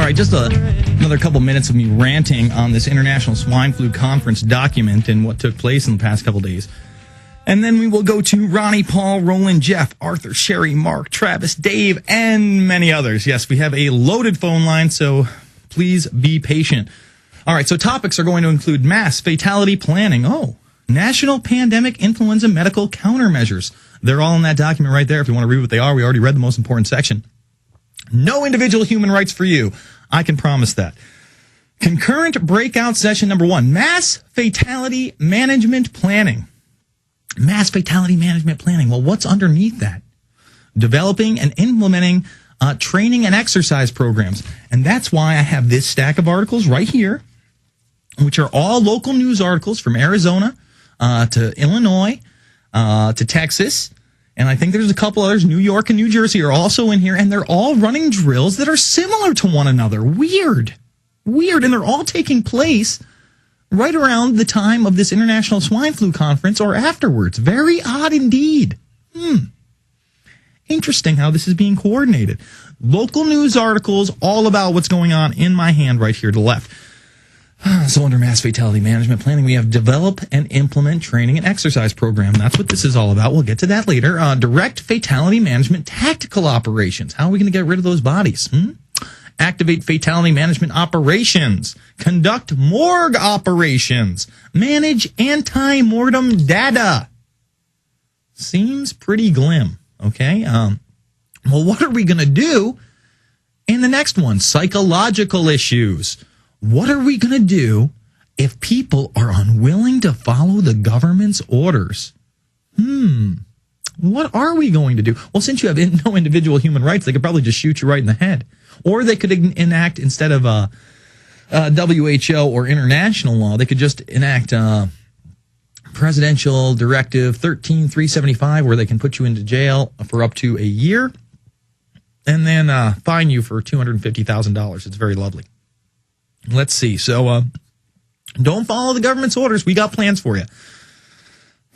right, just another couple minutes of me ranting on this International Swine Flu Conference document and what took place in the past couple days. And then we will go to Ronnie, Paul, Roland, Jeff, Arthur, Sherry, Mark, Travis, Dave, and many others. Yes, we have a loaded phone line, so please be patient. All right, so topics are going to include mass fatality planning. National Pandemic Influenza Medical Countermeasures. They're all in that document right there. If you want to read what they are, we already read the most important section. No individual human rights for you. I can promise that. Concurrent breakout session number 1, mass fatality management planning. Mass fatality management planning. Well, what's underneath that? Developing and implementing training and exercise programs. And that's why I have this stack of articles right here, which are all local news articles from Arizona to Illinois to Texas. And I think there's a couple others. New York and New Jersey are also in here, and they're all running drills that are similar to one another. Weird. And they're all taking place right around the time of this International Swine Flu Conference or afterwards. Very odd indeed. Interesting how this is being coordinated. Local news articles all about what's going on in my hand right here to the left. So under mass fatality management planning, we have develop and implement training and exercise program. That's what this is all about. We'll get to that later. Direct fatality management tactical operations. How are we going to get rid of those bodies? Activate fatality management operations. Conduct morgue operations. Manage anti-mortem data. Seems pretty glim. Okay. Well, what are we going to do in the next one? Psychological issues. What are we going to do if people are unwilling to follow the government's orders? What are we going to do? Well, since you have no individual human rights, they could probably just shoot you right in the head. Or they could enact, instead of WHO or international law, they could just enact Presidential Directive 13375, where they can put you into jail for up to a year and then fine you for $250,000. It's very lovely. Let's see. So don't follow the government's orders. We got plans for you.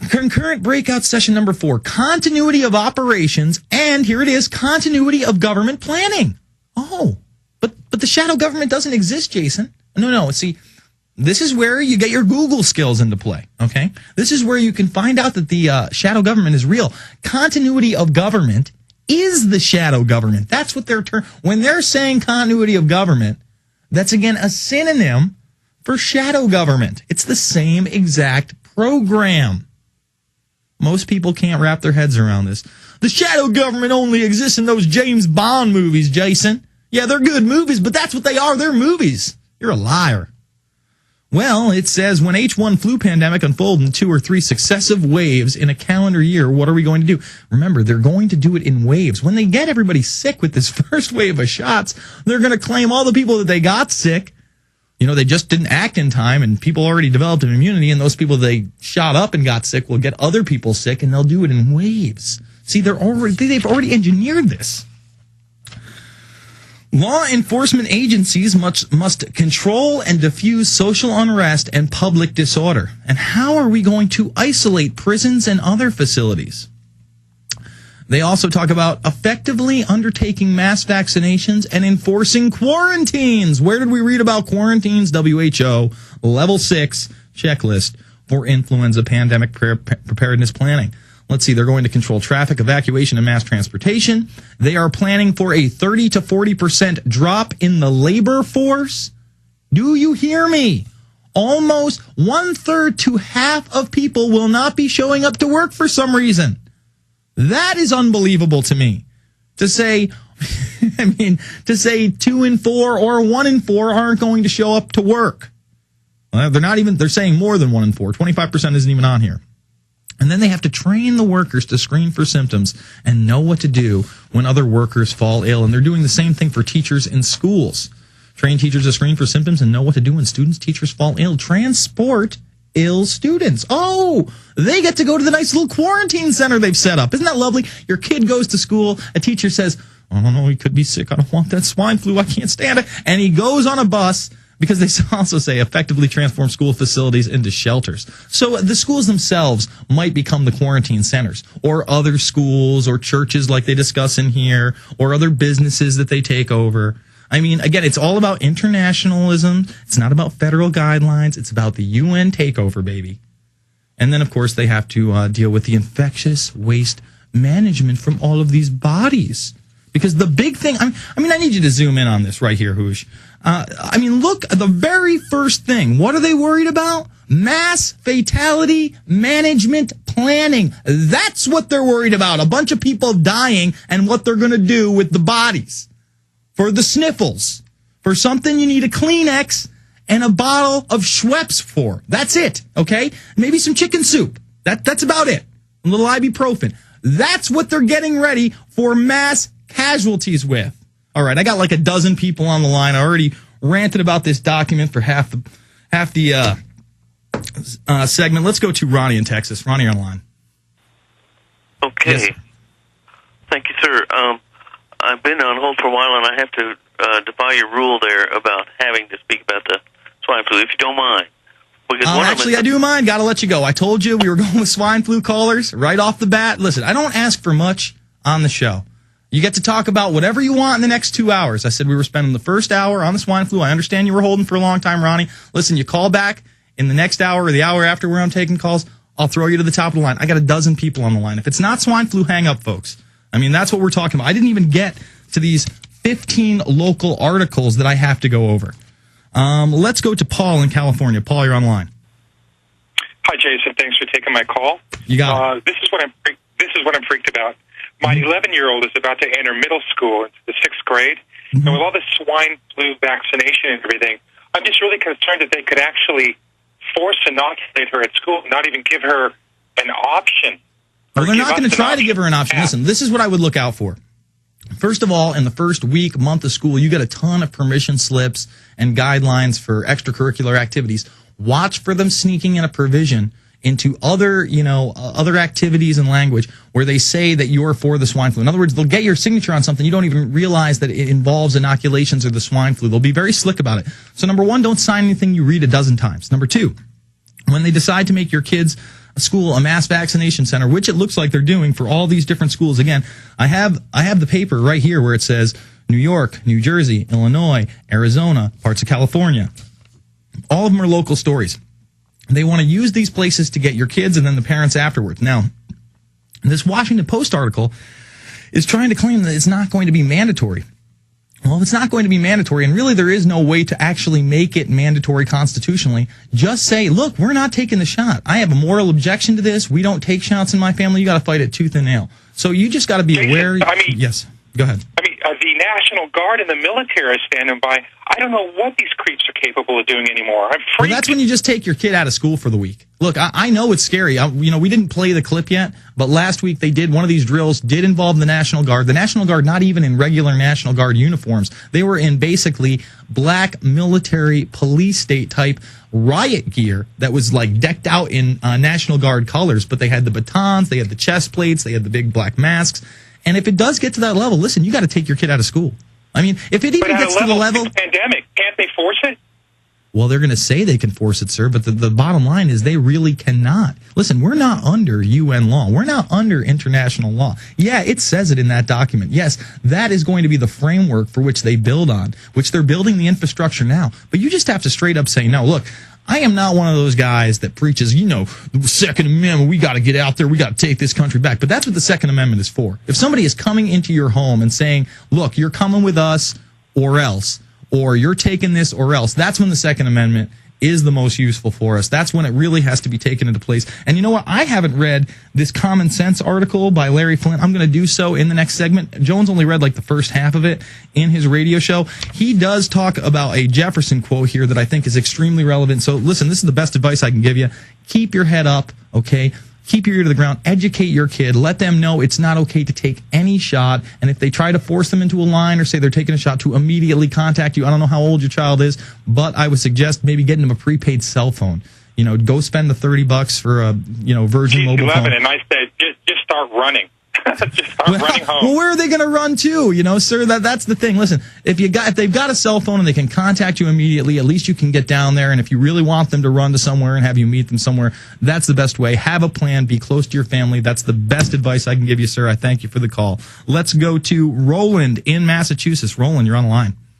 Concurrent breakout session number 4, continuity of operations. And here it is, continuity of government planning. But the shadow government doesn't exist, Jason. No. See, this is where you get your Google skills into play, okay? This is where you can find out that the shadow government is real. Continuity of government is the shadow government. That's what when they're saying continuity of government, that's, again, a synonym for shadow government. It's the same exact program. Most people can't wrap their heads around this. The shadow government only exists in those James Bond movies, Jason. Yeah, they're good movies, but that's what they are. They're movies. You're a liar. Well, it says when H1 flu pandemic unfolds in 2 or 3 successive waves in a calendar year, what are we going to do? Remember, they're going to do it in waves. When they get everybody sick with this first wave of shots, they're going to claim all the people that they got sick. They just didn't act in time, and people already developed an immunity, and those people they shot up and got sick will get other people sick, and they'll do it in waves. See, they've already engineered this. Law enforcement agencies must control and diffuse social unrest and public disorder. And how are we going to isolate prisons and other facilities? They also talk about effectively undertaking mass vaccinations and enforcing quarantines. Where did we read about quarantines? WHO, level 6 checklist for influenza pandemic preparedness planning. Let's see, they're going to control traffic, evacuation, and mass transportation. They are planning for a 30 to 40% drop in the labor force. Do you hear me? Almost 1/3 to half of people will not be showing up to work for some reason. That is unbelievable to me. To say 2 in 4 or 1 in 4 aren't going to show up to work. Well, they're saying more than 1 in 4. 25% isn't even on here. And then they have to train the workers to screen for symptoms and know what to do when other workers fall ill. And they're doing the same thing for teachers in schools. Train teachers to screen for symptoms and know what to do when teachers fall ill. Transport ill students. They get to go to the nice little quarantine center they've set up. Isn't that lovely? Your kid goes to school. A teacher says, "Oh, no, he could be sick. I don't want that swine flu. I can't stand it." And he goes on a bus, because they also say effectively transform school facilities into shelters. So the schools themselves might become the quarantine centers, or other schools or churches like they discuss in here, or other businesses that they take over. I mean, again, it's all about internationalism. It's not about federal guidelines. It's about the UN takeover, baby. And then, of course, they have to deal with the infectious waste management from all of these bodies. Because the big thing, I mean, I need you to zoom in on this right here, Hoosh. I mean, look, the very first thing, what are they worried about? Mass fatality management planning. That's what they're worried about. A bunch of people dying and what they're going to do with the bodies. For the sniffles. For something you need a Kleenex and a bottle of Schweppes for. That's it, okay? Maybe some chicken soup. That's about it. A little ibuprofen. That's what they're getting ready for mass casualties with. All right, I got like a dozen people on the line. I already ranted about this document for half the segment. Let's go to Ronnie in Texas. Ronnie, you're on the line. Okay. Yes. Thank you, sir. I've been on hold for a while, and I have to defy your rule there about having to speak about the swine flu, if you don't mind. Because Actually, I do mind. Got to let you go. I told you we were going with swine flu callers right off the bat. Listen, I don't ask for much on the show. You get to talk about whatever you want in the next 2 hours. I said we were spending the first hour on the swine flu. I understand you were holding for a long time, Ronnie. Listen, you call back in the next hour or the hour after where I'm taking calls, I'll throw you to the top of the line. I got a dozen people on the line. If it's not swine flu, hang up, folks. I mean, that's what we're talking about. I didn't even get to these 15 local articles that I have to go over. Let's go to Paul in California. Paul, you're on the line. Hi, Jason. Thanks for taking my call. You got it. This is what I'm freaked about. My 11-year-old is about to enter middle school into the 6th grade, and with all this swine flu vaccination and everything, I'm just really concerned that they could actually force inoculate her at school, not even give her an option. Well, they're not going to try to give her an option. Listen, this is what I would look out for. First of all, in the first week, month of school, you get a ton of permission slips and guidelines for extracurricular activities. Watch for them sneaking in a provision into other activities and language where they say that you're for the swine flu. In other words, they'll get your signature on something. You don't even realize that it involves inoculations or the swine flu. They'll be very slick about it. So number one, don't sign anything you read a dozen times. Number two, when they decide to make your kids' school a mass vaccination center, which it looks like they're doing for all these different schools. Again, I have the paper right here where it says New York, New Jersey, Illinois, Arizona, parts of California. All of them are local stories. They want to use these places to get your kids and then the parents afterwards. Now, this Washington Post article is trying to claim that it's not going to be mandatory. Well, if it's not going to be mandatory, and really there is no way to actually make it mandatory constitutionally, just say, look, we're not taking the shot. I have a moral objection to this. We don't take shots in my family. You got to fight it tooth and nail. So you just got to be aware. Yes, go ahead. The National Guard and the military are standing by. I don't know what these creeps are capable of doing anymore. I'm freaked. Well, that's when you just take your kid out of school for the week. Look, I know it's scary. We didn't play the clip yet, but last week they did. One of these drills did involve the National Guard. The National Guard, not even in regular National Guard uniforms. They were in basically black military police state type riot gear that was like decked out in National Guard colors, but they had the batons, they had the chest plates, they had the big black masks. And if it does get to that level, listen, you got to take your kid out of school. I mean, if it even gets to the level, pandemic, can't they force it? Well, they're going to say they can force it, sir, but the bottom line is they really cannot. Listen, we're not under UN law. We're not under international law. Yeah, it says it in that document. Yes, that is going to be the framework for which they build on, which they're building the infrastructure now. But you just have to straight up say, no, look, I am not one of those guys that preaches, the Second Amendment, we got to get out there, we got to take this country back. But that's what the Second Amendment is for. If somebody is coming into your home and saying, look, you're coming with us or else, or you're taking this or else, that's when the Second Amendment is the most useful for us. That's when it really has to be taken into place. And you know what? I haven't read this Common Sense article by Larry Flint. I'm going to do so in the next segment. Jones only read like the first half of it in his radio show. He does talk about a Jefferson quote here that I think is extremely relevant. So listen, this is the best advice I can give you. Keep your head up, okay? Keep your ear to the ground. Educate your kid. Let them know it's not okay to take any shot. And if they try to force them into a line or say they're taking a shot, to immediately contact you. I don't know how old your child is, but I would suggest maybe getting them a prepaid cell phone. Go spend the $30 for a Virgin mobile 11, phone. And I said, just start running. Just start running home. Well, where are they going to run to? Sir, that's the thing. Listen, if they've got a cell phone and they can contact you immediately, at least you can get down there. And if you really want them to run to somewhere and have you meet them somewhere, that's the best way. Have a plan. Be close to your family. That's the best advice I can give you, sir. I thank you for the call. Let's go to Roland in Massachusetts. Roland, you're on the line.